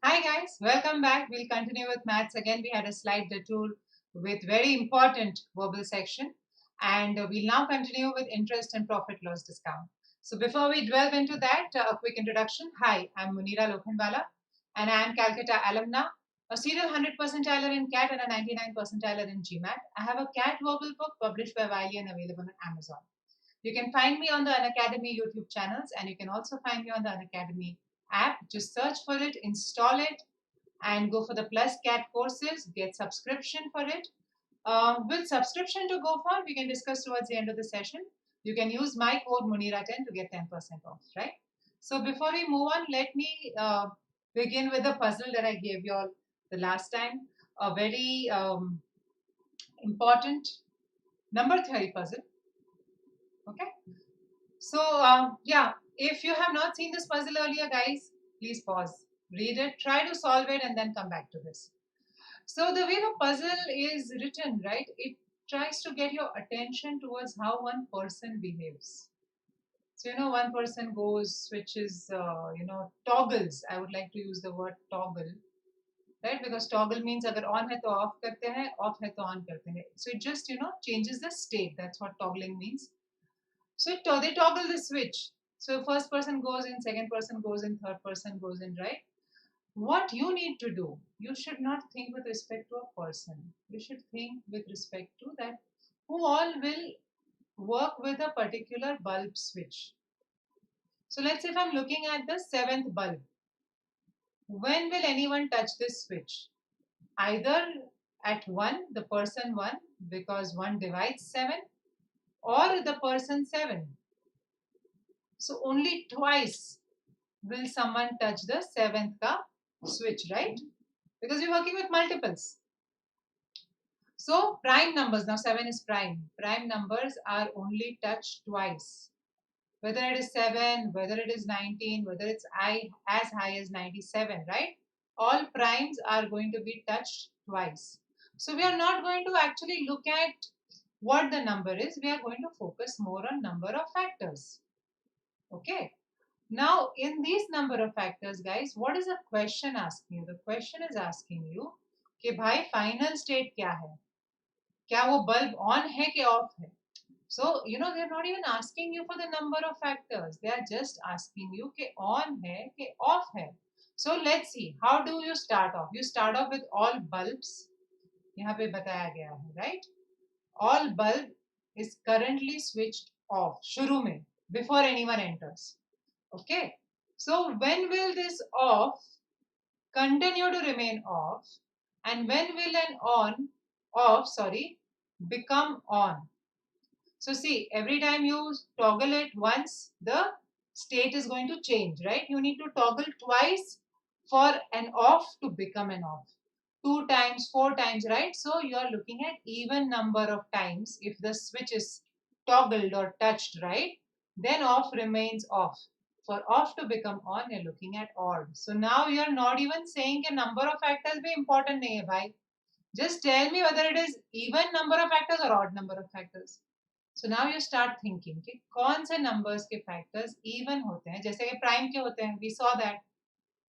Hi guys, welcome back. We'll continue with maths again. We had a slight detour with very important verbal section and we'll now continue with interest and profit loss discount. So before we delve into that, a quick introduction. Hi, I'm Munira Lokhandwala and I am Calcutta alumna, a serial 100 percentiler in CAT and a 99 percentiler in GMAT. I have a CAT verbal book published by Wiley and available on Amazon. You can find me on the Unacademy YouTube channels and you can also find me on the Unacademy app. Just search for it, install it, and go for the Plus CAT courses. Get subscription for it. With subscription to go for, we can discuss towards the end of the session. You can use my code Munira10 to get 10% off, right? So before we move on, let me begin with the puzzle that I gave you all the last time. A very important number theory puzzle. Okay. So yeah, if you have not seen this puzzle earlier, guys, please pause, read it, try to solve it, and then come back to this. So the way the puzzle is written, right, it tries to get your attention towards how one person behaves. So, one person goes, switches, toggles. I would like to use the word toggle, right? Because toggle means agar on hai to off karte hain, off hai to on karte hain. So it just, changes the state. That's what toggling means. So they toggle the switch. So first person goes in, second person goes in, third person goes in, right? What you need to do, you should not think with respect to a person. You should think with respect to that who all will work with a particular bulb switch. So let's say if I'm looking at the seventh bulb, when will anyone touch this switch? Either at 1, the person 1, because 1 divides 7, or the person 7. So only twice will someone touch the seventh ka switch, right? Because we're working with multiples. So prime numbers, now 7 is prime. Prime numbers are only touched twice. Whether it is 7, whether it is 19, whether it's as high as 97, right? All primes are going to be touched twice. So we are not going to actually look at what the number is. We are going to focus more on number of factors. Okay. Now, in these number of factors, guys, what is the question asking you? The question is asking you कि भाई final state क्या है? क्या वो bulb on है कि off है? So, they're not even asking you for the number of factors. They are just asking you कि on है कि off है. So, let's see. How do you start off? You start off with all bulbs. यहाँ पे बताया गया है, right? All bulb is currently switched off. शुरू में, before anyone enters. Okay. So when will this off continue to remain off, and when will an become on? So see, every time you toggle it once, the state is going to change, right? You need to toggle twice for an off to become an off. 2 times, 4 times, right? So you are looking at even number of times. If the switch is toggled or touched, right, then off remains off. For off to become on, you're looking at odd. So now you're not even saying a number of factors be important nahi hai bhai. Just tell me whether it is even number of factors or odd number of factors. So now you start thinking कि कौन से numbers के factors even होते हैं, जैसे कि prime के होते हैं, we saw that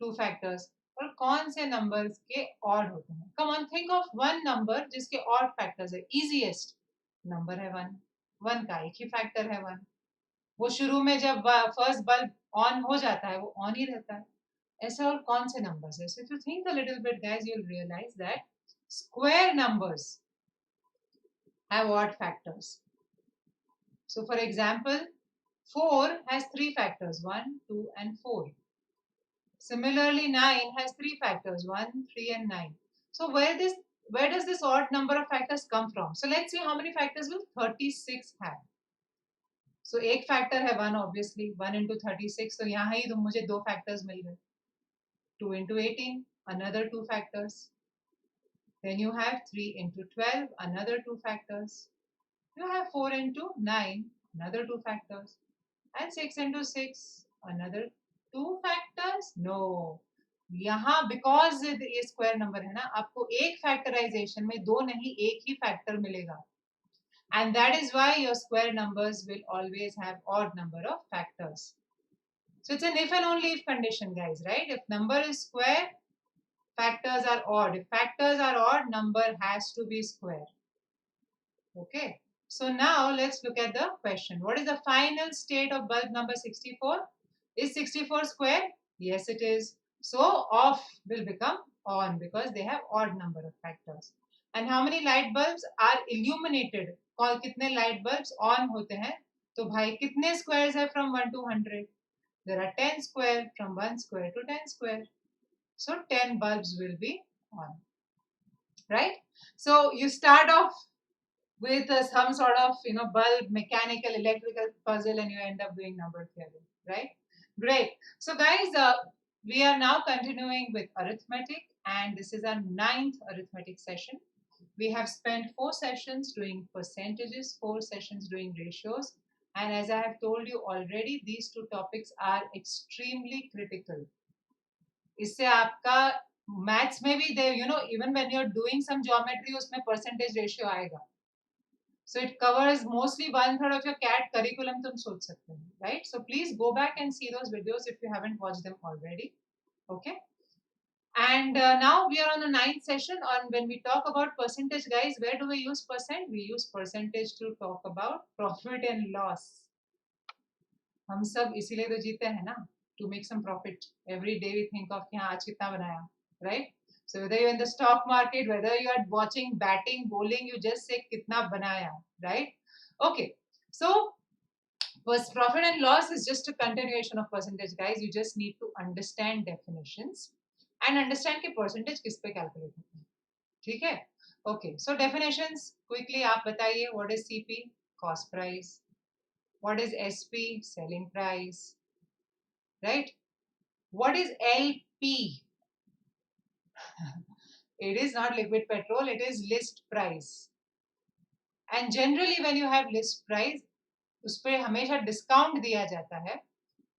2 factors, और कौन से numbers के odd होते हैं. Come on, think of one number जिसके odd factors है. Easiest number है 1. 1 का एक ही factor है 1. वो शुरू में जब first bulb on हो जाता है, वो on ही रहता है. ऐसे और कौन से numbers है? So if you think a little bit, guys, you'll realize that square numbers have odd factors. So for example, 4 has 3 factors, 1, 2 and 4. Similarly, 9 has 3 factors, 1, 3 and 9. So where does this odd number of factors come from? So let's see how many factors will 36 have. So एक factor है 1 obviously, 1 into 36. So यहाँ ही तो मुझे 2 factors मिल गए. 2 into 18, another 2 factors. Then you have 3 into 12, another 2 factors. You have 4 into 9, another 2 factors. And 6 into 6, another 2 factors? No. यहाँ because ये square number है ना, आपको एक factorization में 2 नहीं, एक ही factor मिलेगा. And that is why your square numbers will always have odd number of factors. So it's an if and only if condition, guys, right? If number is square, factors are odd. If factors are odd, number has to be square. Okay. So now let's look at the question. What is the final state of bulb number 64? Is 64 square? Yes, it is. So off will become on because they have odd number of factors. And how many light bulbs are illuminated? कौन कितने light bulbs on होते हैं? तो भाई कितने squares है from 1 to 100? There are 10 square from 1 square to 10 square. So 10 bulbs will be on. Right? So you start off with some sort of bulb mechanical electrical puzzle and you end up doing number theory, right? Great. So guys, we are now continuing with arithmetic and this is our 9th arithmetic session. We have spent 4 sessions doing percentages, 4 sessions doing ratios, and as I have told you already, these 2 topics are extremely critical. इससे आपका maths में भी दे even when you're doing some geometry उसमें percentage ratio आएगा. So it covers mostly 1/3 of your CAT curriculum, तुम सोच सकते हो, right? So please go back and see those videos if you haven't watched them already. Okay. And now we are on the 9th session. On when we talk about percentage, guys, where do we use percent? We use percentage to talk about profit and loss. हम सब इसीलिए तो जीते हैं ना, to make some profit. Every day we think of कि हाँ आज कितना बनाया, right? So whether you're in the stock market, whether you are watching batting, bowling, you just say kitna banaya, right? Okay. So profit and loss is just a continuation of percentage, guys. You just need to understand definitions and understand कि percentage किस पे calculate होता है. ठीक है? Okay. So definitions quickly आप बताइए. What is CP? Cost price. What is SP? Selling price. Right? What is LP? It is not liquid petrol, it is list price. And generally when you have list price, उस पे हमेशा discount दिया जाता है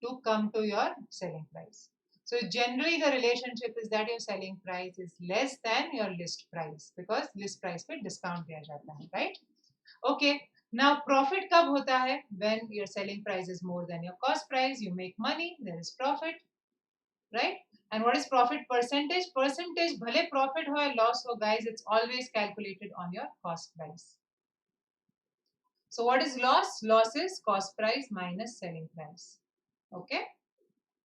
to come to your selling price. So generally the relationship is that your selling price is less than your list price because list price पे discount दिया जाता है, right? Okay. Now profit कब होता है? When your selling price is more than your cost price, you make money, there is profit, right? And what is profit percentage? Percentage भले profit हो या loss हो, guys, it's always calculated on your cost price. So what is loss? Loss is cost price minus selling price. Okay?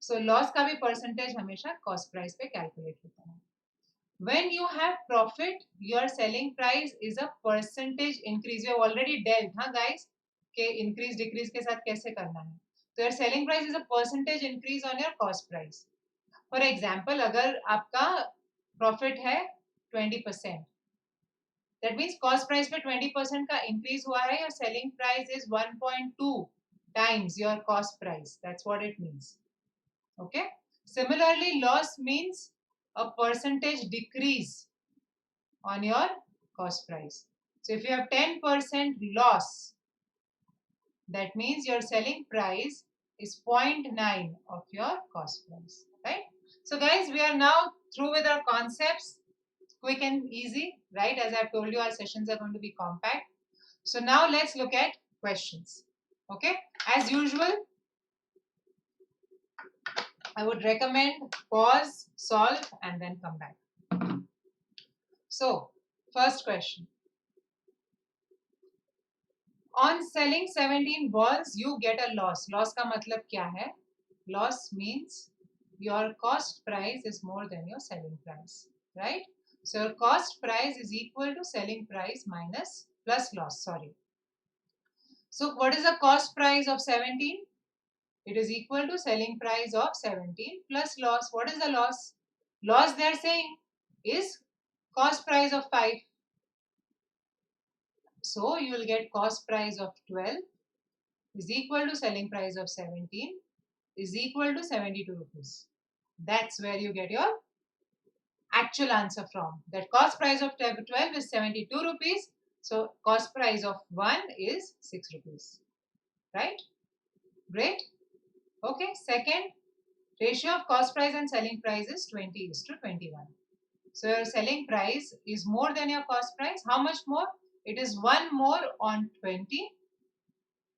So loss का भी percentage हमेशा cost price पे calculate होता है. When you have profit, your selling price is a percentage increase. You have already dealt, हाँ guys, कि increase decrease के साथ कैसे करना है. So your selling price is a percentage increase on your cost price. For example अगर आपका profit है 20%, दैट मीन्स कॉस्ट प्राइस पे 20% का इंक्रीज हुआ है, your selling price is 1.2 times your cost price. That's what it means. Okay. Similarly, loss means a percentage decrease on your cost price. So if you have 10% loss, that means your selling price is 0.9 of your cost price, right? So guys, we are now through with our concepts, quick and easy, right? As I've told you, our sessions are going to be compact. So now let's look at questions. Okay, as usual, I would recommend pause, solve, and then come back. So first question. On selling 17 balls, you get a loss. Loss का मतलब क्या है? Loss means your cost price is more than your selling price, right? So your cost price is equal to selling price minus plus loss, sorry. So what is the cost price of 17? It is equal to selling price of 17 plus loss. What is the loss? Loss they are saying is cost price of 5. So you will get cost price of 12 is equal to selling price of 17 is equal to 72 rupees. That's where you get your actual answer from. That cost price of 12 is 72 rupees. So cost price of 1 is 6 rupees. Right? Great. Okay. Second, ratio of cost price and selling price is 20:21. So your selling price is more than your cost price. How much more? It is 1 more on 20.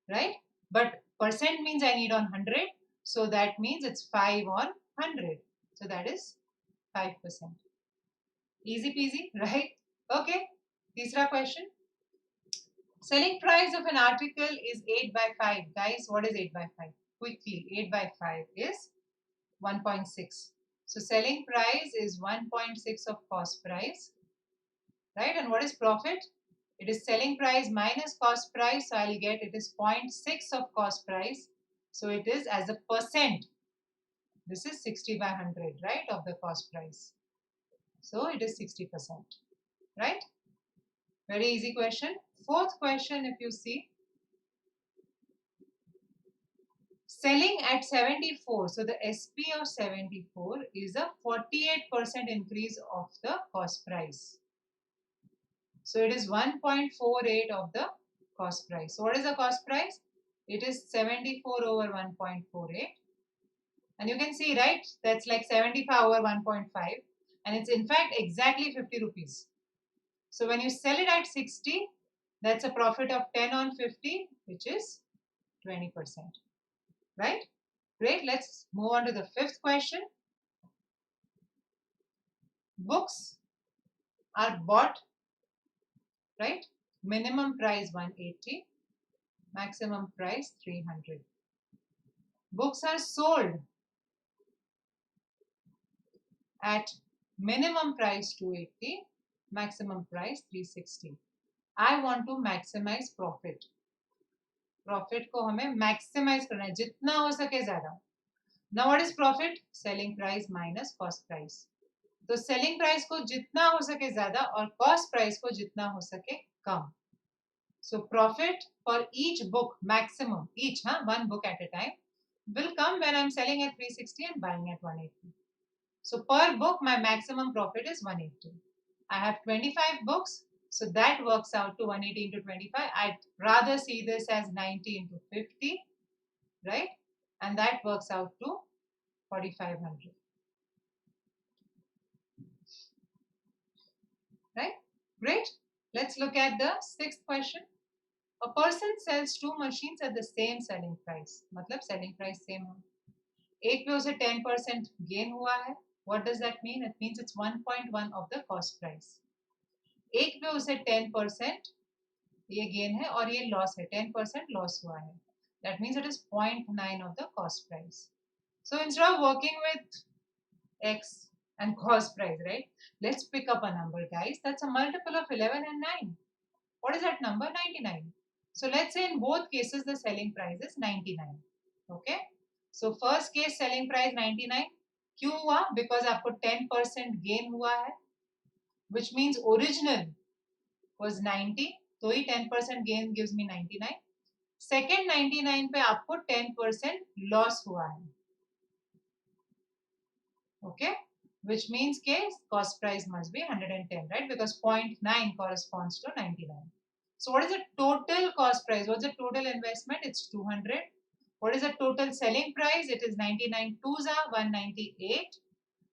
Right? But percent means I need on 100. So that means it's 5 on 100. So that is 5%. Easy peasy, right? Okay. Teesra question. Selling price of an article is 8 by 5. Guys, what is 8 by 5? Quickly, 8 by 5 is 1.6. So selling price is 1.6 of cost price, right? And what is profit? It is selling price minus cost price. So I'll get it is 0.6 of cost price. So it is as a percent. This is 60 by 100, right, of the cost price. So it is 60%, right? Very easy question. Fourth question, if you see, selling at 74. So the SP of 74 is a 48% increase of the cost price. So it is 1.48 of the cost price. So what is the cost price? It is 74 over 1.48. And you can see, right, that's like 75 over 1.5. And it's in fact exactly 50 rupees. So when you sell it at 60, that's a profit of 10 on 50, which is 20%. Right? Great. Let's move on to the fifth question. Books are bought, right? Minimum price 180, maximum price 300. Books are sold at minimum price 280, maximum price 360. I want to maximize profit. Profit को हमें maximize करना है जितना हो सके ज़्यादा. Now what is profit? Selling price minus cost price. तो selling price को जितना हो सके ज़्यादा और cost price को जितना हो सके कम. So profit for each book, maximum, one book at a time, will come when I'm selling at 360 and buying at 180. So per book, my maximum profit is 180. I have 25 books, so that works out to 180 into 25. I'd rather see this as 90 into 50, right? And that works out to 4,500. Right? Great. Let's look at the sixth question. A person sells two machines at the same selling price. मतलब selling price same हो. एक पे उसे 10% gain हुआ है. What does that mean? It means it's 1.1 of the cost price. एक पे उसे 10% ये gain है और ये loss है. 10% loss हुआ है. That means it is 0.9 of the cost price. So instead of working with X and cost price, right? Let's pick up a number, guys. That's a multiple of 11 and 9. What is that number? 99. So let's say in both cases the selling price is 99. Okay. So first case selling price 99. क्यों हुआ? Because आपको 10% gain हुआ है, which means original was 90. तो ही 10% gain gives me 99. Second 99 पे आपको 10% loss हुआ है. Okay. Which means case cost price must be 110, right? Because 0.9 corresponds to 99. So what is the total cost price? What's the total investment? It's 200. What is the total selling price? It is 99. 2s are 198.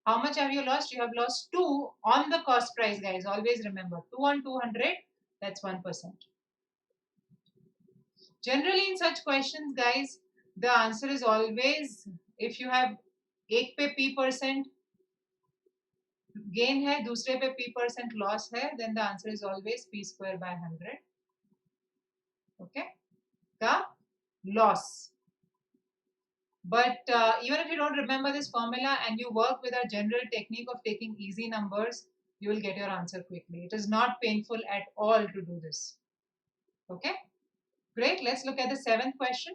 How much have you lost? You have lost 2 on the cost price, guys. Always remember, 2 on 200, that's 1%. Generally in such questions, guys, the answer is always, if you have एक पे P% gain है, दूसरे पे P% loss है, then the answer is always P square by 100. Okay, the loss. But even if you don't remember this formula and you work with a general technique of taking easy numbers, you will get your answer quickly. It is not painful at all to do this. Okay, great. Let's look at the seventh question.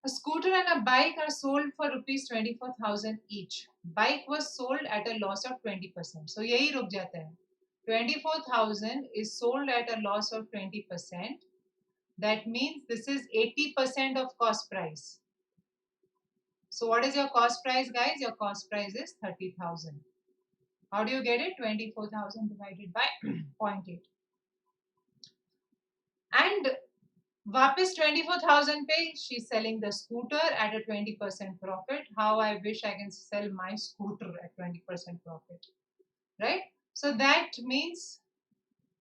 A scooter and a bike are sold for rupees 24,000 each. Bike was sold at a loss of 20%. So यही रुक जाता है. 24,000 is sold at a loss of 20%. That means this is 80% of cost price. So what is your cost price, guys? Your cost price is 30,000. How do you get it? 24,000 divided by 0.8. And वापस 24,000 पे she's selling the scooter at a 20% profit. How I wish I can sell my scooter at 20% profit, right? So that means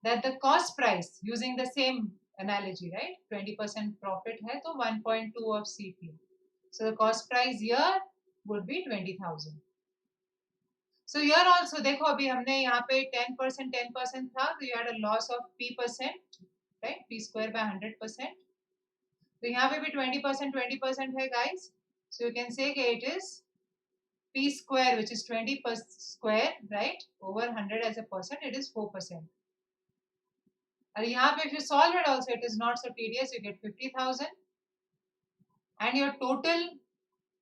that the cost price, using the same analogy, right? 20% profit है तो 1.2 of CP. So the cost price here would be 20,000. So here also देखो अभी हमने यहाँ पे 10% था, तो you had a loss of p%, right? p square by 100%. तो यहाँ पे भी 20% है guys. So you can say that it is p square, which is 20 per square, right? Over 100 as a percent, it is 4%. And यहाँ पे if you solve it also, it is not so tedious. You get 50,000, and your total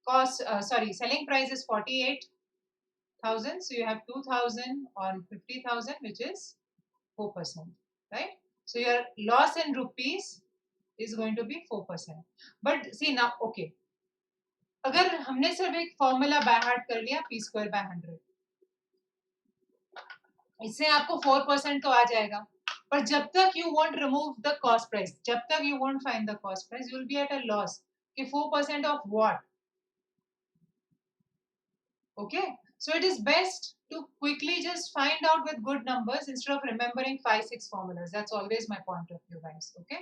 cost, selling price is 48,000. So you have 2,000 on 50,000, which is 4%, right? So your loss in rupees is going to be 4%. But see now, okay, अगर हमने सिर्फ एक formula by heart कर लिया p square by 100, इससे आपको 4% तो आ जाएगा, पर जब तक you won't remove the cost price, जब तक you won't find the cost price, you will be at a loss. कि 4% of what? Okay, so it is best to quickly just find out with good numbers instead of remembering 5-6 formulas. That's always my point of view, guys. Okay,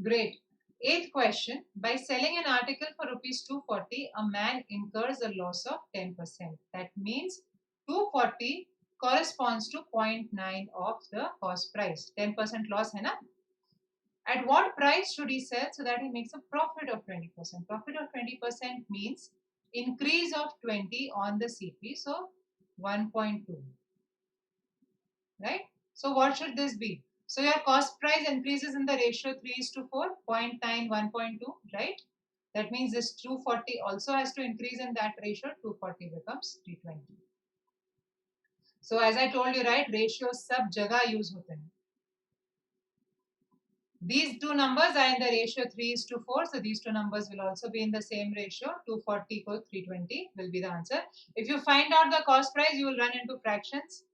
great. 8th question. By selling an article for rupees 240, a man incurs a loss of 10%. That means 240 corresponds to 0.9 of the cost price. 10% loss है ना? At what price should he sell so that he makes a profit of 20%? Profit of 20% means increase of 20 on the CP, so 1.2, right? So what should this be? So your cost price increases in the ratio 3:4, 0.9, 1.2, right? That means this 240 also has to increase in that ratio. 240 becomes 320. So as I told you, right, ratios सब जगह use होते हैं. These two numbers are in the ratio 3:4, so these two numbers will also be in the same ratio. 240 equals 320 will be the answer. If you find out the cost price, you will run into fractions.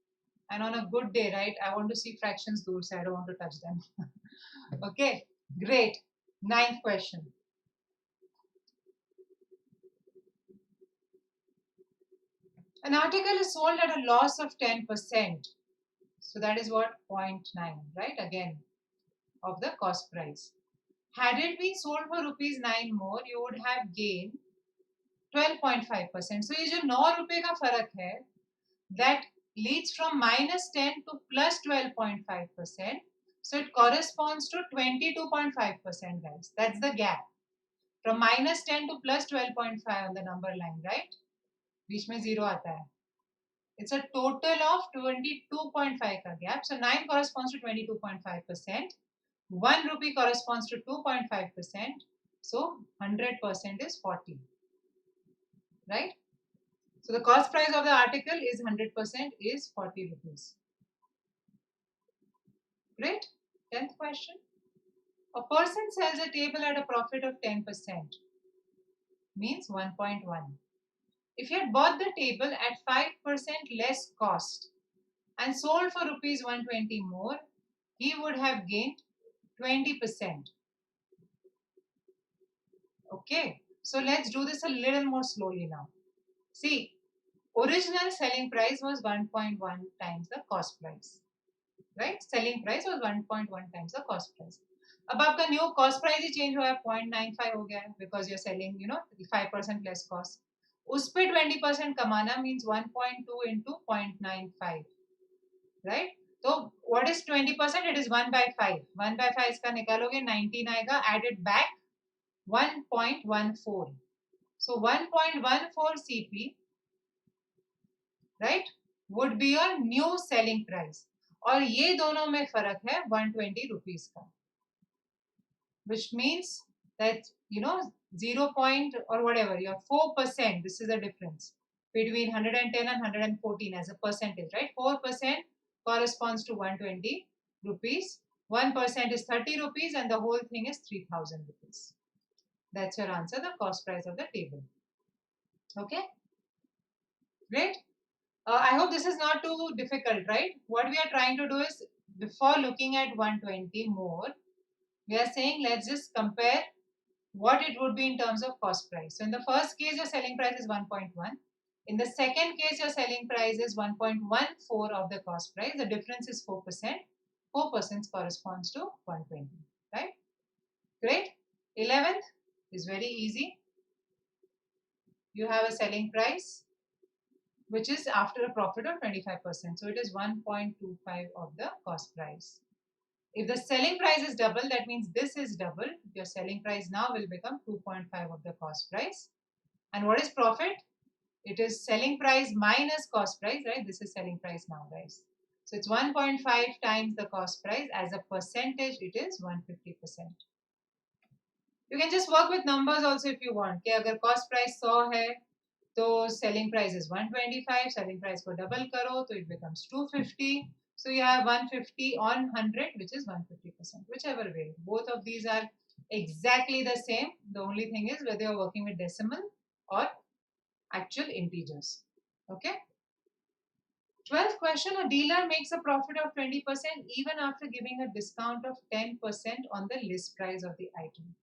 And on a good day, right, I want to see fractions dur, so I don't want to touch them. Okay, great. 9th question. An article is sold at a loss of 10%. So that is what? 0.9, right? Again, of the cost price. Had it been sold for rupees 9 more, you would have gained 12.5%. So ये जो 9 रुपए का फर्क है, that leads from -10 to plus 12.5%. So it corresponds to 22.5%, guys. That's the gap. From -10 to plus 12.5 on the number line, right? बीच में 0 आता है. It's a total of 22.5 का gap. So 9 corresponds to 22.5%. 1 rupee corresponds to 2.5%. So 100% is 40. Right? So the cost price of the article is 100% is 40 rupees. Great. 10th question. A person sells a table at a profit of 10%. Means 1.1. If he had bought the table at 5% less cost and sold for rupees 120 more, he would have gained 20%. Okay. So let's do this a little more slowly now. See, original selling price was 1.1 times the cost price, right? Selling price was 1.1 times the cost price. अब आपका new cost price ही change हुआ है, 0.95 हो गया है, because you're selling, 5% less cost. उस पे 20% कमाना means 1.2 into 0.95, right? So what is 20%? It is 1 by 5. 1 by 5 इसका निकालोगे 19 आएगा, add it back 1.14. So 1.14 CP, right, would be your new selling price. और ये दोनों में फर्क है 120 rupees का, which means that 0 point or whatever, your 4%, this is the difference between 110 and 114 as a percentage, right? 4% corresponds to 120 rupees, 1% is 30 rupees, and the whole thing is 3,000 rupees. That's your answer, the cost price of the table. Okay, great. I hope this is not too difficult, right? What we are trying to do is, before looking at 120 more, we are saying let's just compare what it would be in terms of cost price. So in the first case, your selling price is 1.1. In the second case, your selling price is 1.14 of the cost price. The difference is 4%. 4% corresponds to 120, right? Great. 11th is very easy. you have a selling price which is after a profit of 25%. So it is 1.25 of the cost price. If the selling price is double, that means this is double. Your selling price now will become 2.5 of the cost price. And what is profit? It is selling price minus cost price, right? This is selling price now, guys. So it's 1.5 times the cost price. As a percentage, it is 150%. You can just work with numbers also if you want. कि अगर cost price 100 है, तो selling price is 125. Selling price को double करो, तो it becomes 250. So you have 150 on 100, which is 150%. Whichever way, both of these are exactly the same. The only thing is whether you're working with decimal or actual integers. Okay. 12th question, a dealer makes a profit of 20% even after giving a discount of 10% on the list price of the item.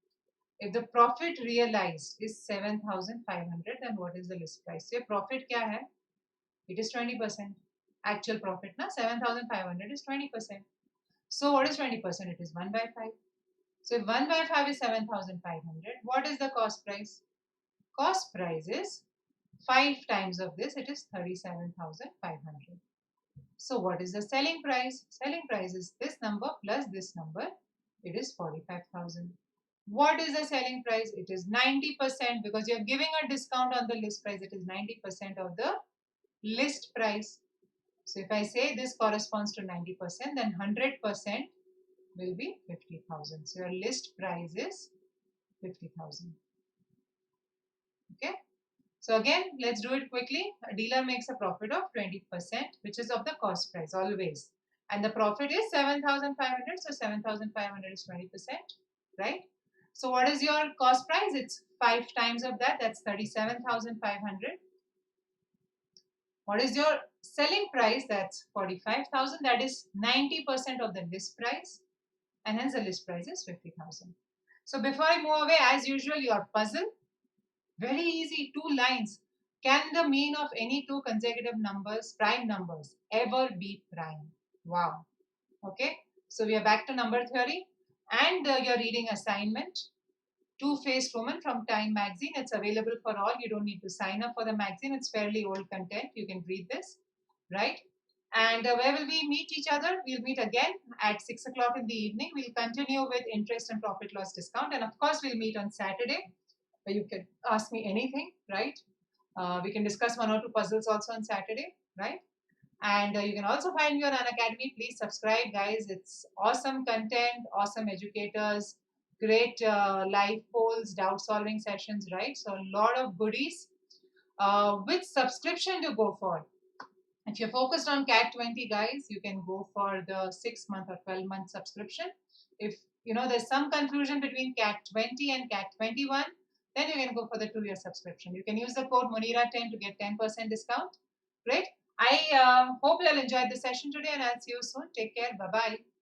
If the profit realized is 7,500, then what is the list price? So your profit kya hai? It is 20%. Actual profit na 7,500 is 20%. So what is 20%? It is 1 by 5. So if 1 by 5 is 7,500, what is the cost price? Cost price is 5 times of this, it is 37,500. So what is the selling price? Selling price is this number plus this number. It is 45,000. What is the selling price? It is 90% because you're giving a discount on the list price. It is 90% of the list price. So if I say this corresponds to 90%, then 100% will be 50,000. So your list price is 50,000. Okay. So again, let's do it quickly. A dealer makes a profit of 20%, which is of the cost price always. And the profit is 7,500. So 7,500 is 20%, right? So what is your cost price? It's 5 times of that. That's 37,500. What is your selling price? That's 45,000. That is 90% of the list price. And hence the list price is 50,000. So before I move away, as usual, your puzzle. Very easy, 2 lines. Can the mean of any 2 consecutive numbers, prime numbers, ever be prime? Wow. Okay. So we are back to number theory. And your reading assignment. Two-Faced Woman from Time magazine. It's available for all. You don't need to sign up for the magazine. It's fairly old content. You can read this, right? And where will we meet each other? We'll meet again at 6 o'clock in the evening. We'll continue with interest and profit loss discount. And of course, we'll meet on Saturday, where you can ask me anything, right? We can discuss 1 or 2 puzzles also on Saturday, right? And you can also find me on Unacademy. Please subscribe, guys. It's awesome content, awesome educators, great live polls, doubt solving sessions, right? So a lot of goodies. Which subscription to go for? If you're focused on CAT 20, guys, you can go for the 6-month or 12-month subscription. If you know there's some confusion between CAT 20 and CAT 21, then you can go for the 2-year subscription. You can use the code Munira10 to get 10% discount. Great. I hope you all enjoyed the session today, and I'll see you soon. Take care. Bye-bye.